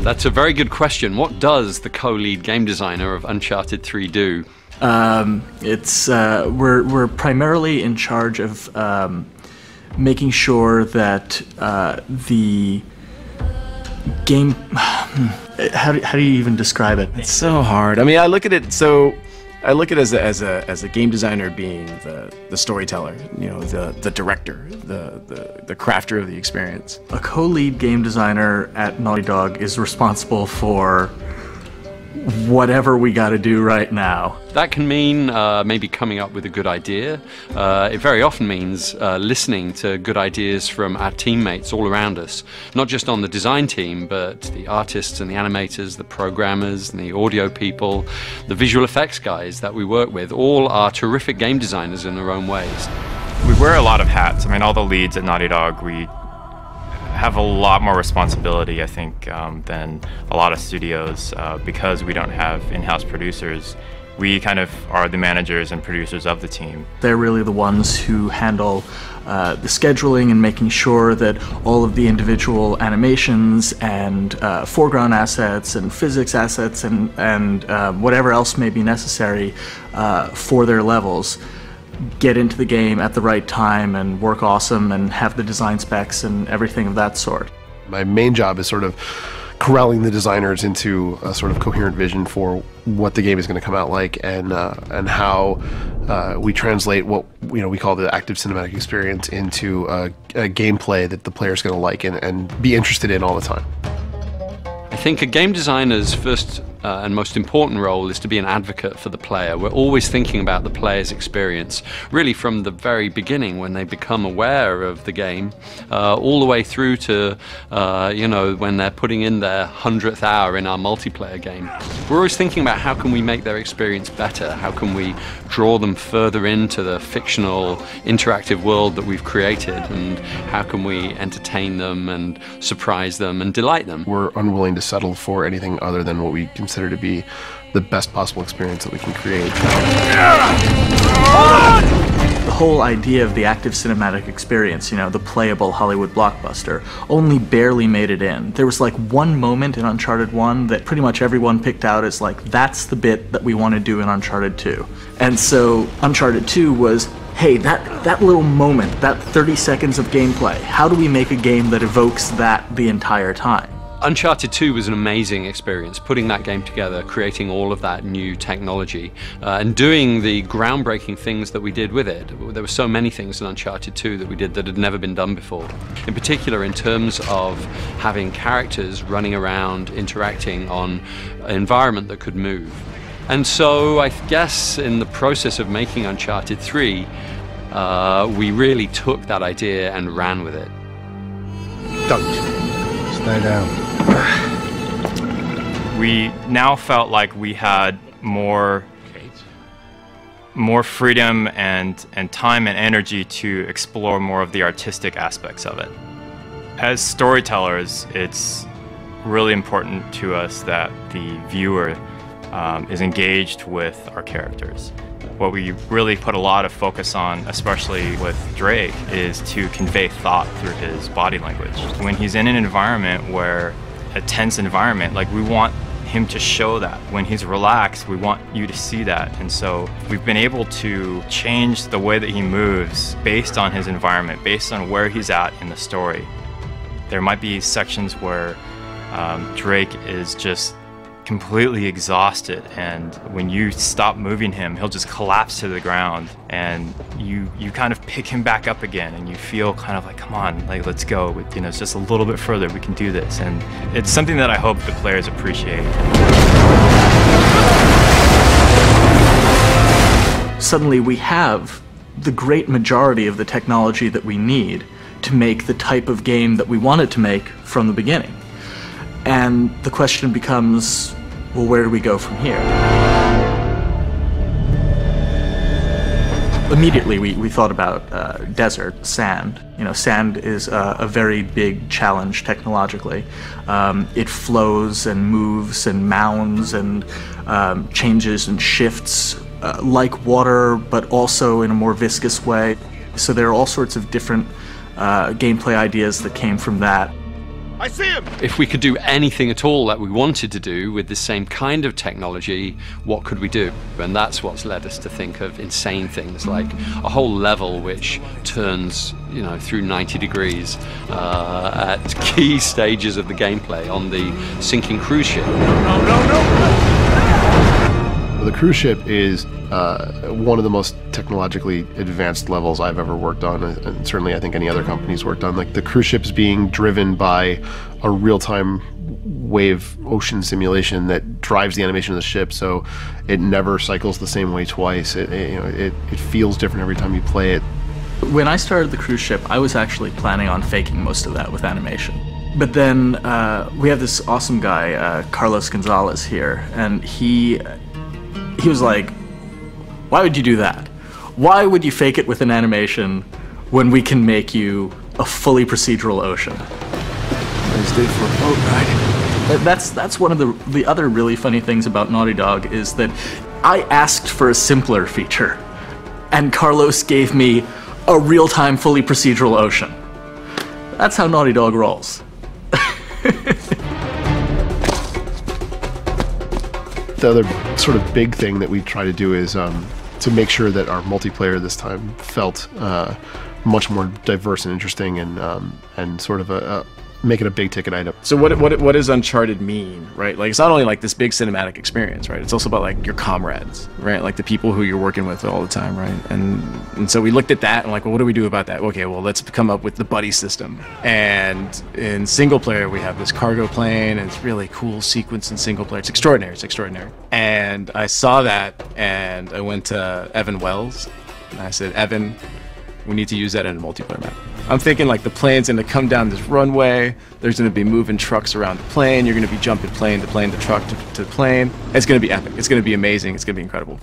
That's a very good question. What does the co-lead game designer of Uncharted 3 do? We're primarily in charge of making sure that the game. How do you even describe it? It's so hard. I mean, I look at it as a game designer being the storyteller, you know, the director, the crafter of the experience. A co-lead game designer at Naughty Dog is responsible for whatever we got to do right now. That can mean maybe coming up with a good idea. It very often means listening to good ideas from our teammates all around us, not just on the design team, but the artists and the animators, the programmers and the audio people, the visual effects guys that we work with. All are terrific game designers in their own ways. We wear a lot of hats. I mean, all the leads at Naughty Dog, we have a lot more responsibility, I think, than a lot of studios because we don't have in-house producers. We kind of are the managers and producers of the team. They're really the ones who handle the scheduling and making sure that all of the individual animations and foreground assets and physics assets and whatever else may be necessary for their levels get into the game at the right time and work awesome and have the design specs and everything of that sort. My main job is sort of corralling the designers into a sort of coherent vision for what the game is going to come out like, and how we translate what we call the active cinematic experience into a gameplay that the player's going to like and be interested in all the time. I think a game designer's first and most important role is to be an advocate for the player. We're always thinking about the player's experience, really from the very beginning when they become aware of the game, all the way through to when they're putting in their 100th hour in our multiplayer game. We're always thinking about how can we make their experience better, how can we draw them further into the fictional interactive world that we've created, and how can we entertain them and surprise them and delight them. We're unwilling to settle for anything other than what we consider to be the best possible experience that we can create. The whole idea of the active cinematic experience, the playable Hollywood blockbuster, only barely made it in. There was like one moment in Uncharted 1 that pretty much everyone picked out as like, that's the bit that we want to do in Uncharted 2. And so Uncharted 2 was, hey, that little moment, that 30 seconds of gameplay, how do we make a game that evokes that the entire time? Uncharted 2 was an amazing experience, putting that game together, creating all of that new technology, and doing the groundbreaking things that we did with it. There were so many things in Uncharted 2 that we did that had never been done before. In particular, in terms of having characters running around, interacting on an environment that could move. And so I guess in the process of making Uncharted 3, we really took that idea and ran with it. Don't. Stay down. We now felt like we had more freedom and time and energy to explore more of the artistic aspects of it. As storytellers, it's really important to us that the viewer is engaged with our characters. What we really put a lot of focus on, especially with Drake, is to convey thought through his body language. When he's in an environment where a tense environment, like we want him to show that. When he's relaxed, we want you to see that. And so we've been able to change the way that he moves based on his environment, based on where he's at in the story. There might be sections where Drake is just completely exhausted, and when you stop moving him, he'll just collapse to the ground, and you kind of pick him back up again, and you feel kind of like, come on, like let's go, it's just a little bit further, we can do this. And it's something that I hope the players appreciate. Suddenly we have the great majority of the technology that we need to make the type of game that we wanted to make from the beginning. And the question becomes, well, where do we go from here? Immediately we thought about desert, sand. Sand is a very big challenge technologically. It flows and moves and mounds and changes and shifts like water, but also in a more viscous way. So there are all sorts of different gameplay ideas that came from that. I see him! If we could do anything at all that we wanted to do with the same kind of technology, what could we do? And that's what's led us to think of insane things like a whole level which turns, you know, through 90 degrees at key stages of the gameplay on the sinking cruise ship. The cruise ship is one of the most technologically advanced levels I've ever worked on, and certainly I think any other company's worked on. Like, the cruise ship's being driven by a real-time wave ocean simulation that drives the animation of the ship, so it never cycles the same way twice. It feels different every time you play it. When I started the cruise ship, I was actually planning on faking most of that with animation. But then we have this awesome guy, Carlos Gonzalez here, and he was like, why would you do that? Why would you fake it with an animation when we can make you a fully procedural ocean? Nice day for a boat ride. That's one of the other really funny things about Naughty Dog is that I asked for a simpler feature, and Carlos gave me a real-time, fully procedural ocean. That's how Naughty Dog rolls. The other sort of big thing that we try to do is to make sure that our multiplayer this time felt much more diverse and interesting, and sort of make it a big ticket item. So what does Uncharted mean, right? Like, it's not only like this big cinematic experience, right? It's also about like your comrades, right? Like the people who you're working with all the time, right? And so we looked at that and like, well, what do we do about that? Okay, well, let's come up with the buddy system. And in single player, we have this cargo plane, and it's really cool sequence in single player. It's extraordinary. It's extraordinary. And I saw that, and I went to Evan Wells, and I said, Evan, we need to use that in a multiplayer map. I'm thinking like the plane's gonna come down this runway, there's gonna be moving trucks around the plane, you're gonna be jumping plane to plane, the truck to the plane. It's gonna be epic, it's gonna be amazing, it's gonna be incredible.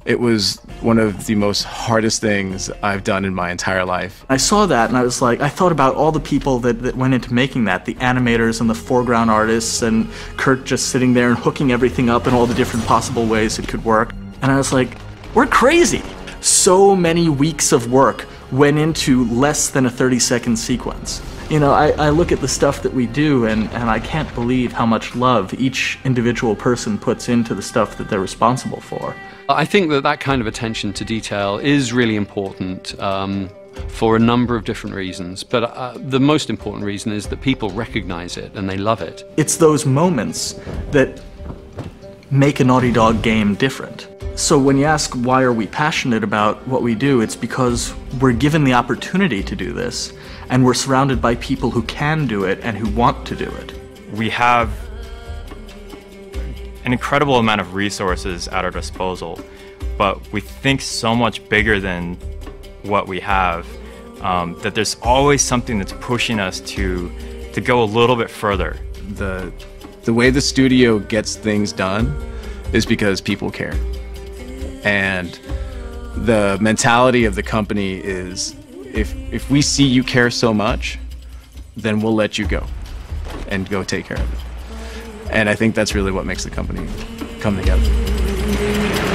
It was one of the most hardest things I've done in my entire life. I saw that and I was like, I thought about all the people that went into making that, the animators and the foreground artists, and Kurt just sitting there and hooking everything up in all the different possible ways it could work. And I was like, we're crazy. So many weeks of work went into less than a 30-second sequence. You know, I look at the stuff that we do, and I can't believe how much love each individual person puts into the stuff that they're responsible for. I think that kind of attention to detail is really important for a number of different reasons, but the most important reason is that people recognize it and they love it. It's those moments that make a Naughty Dog game different. So when you ask why are we passionate about what we do, it's because we're given the opportunity to do this, and we're surrounded by people who can do it and who want to do it. We have an incredible amount of resources at our disposal, but we think so much bigger than what we have, that there's always something that's pushing us to go a little bit further. The way the studio gets things done is because people care. And the mentality of the company is, if we see you care so much, then we'll let you go and go take care of it. And I think that's really what makes the company come together.